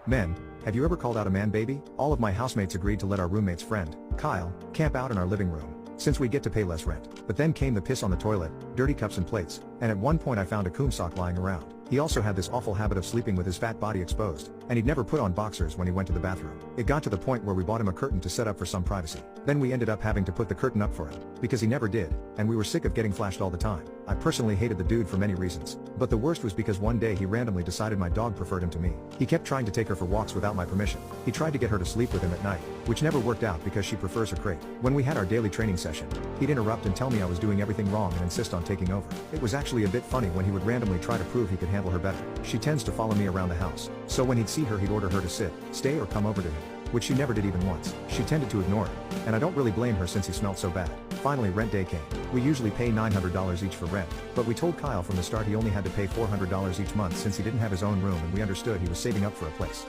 Men, have you ever called out a man baby? All of my housemates agreed to let our roommate's friend, Kyle, camp out in our living room, since we get to pay less rent. But then came the piss on the toilet, dirty cups and plates, and at one point I found a coon sock lying around. He also had this awful habit of sleeping with his fat body exposed, and he'd never put on boxers when he went to the bathroom. It got to the point where we bought him a curtain to set up for some privacy. Then we ended up having to put the curtain up for him, because he never did, and we were sick of getting flashed all the time. I personally hated the dude for many reasons, but the worst was because one day he randomly decided my dog preferred him to me. He kept trying to take her for walks without my permission. He tried to get her to sleep with him at night, which never worked out because she prefers her crate. When we had our daily training session, he'd interrupt and tell me I was doing everything wrong and insist on taking over. It was actually a bit funny when he would randomly try to prove he could handle her better. She tends to follow me around the house, so when he'd see her he'd order her to sit, stay or come over to him, which she never did even once. She tended to ignore it, and I don't really blame her since he smelled so bad. Finally rent day came. We usually pay $900 each for rent, but we told Kyle from the start he only had to pay $400 each month since he didn't have his own room and we understood he was saving up for a place.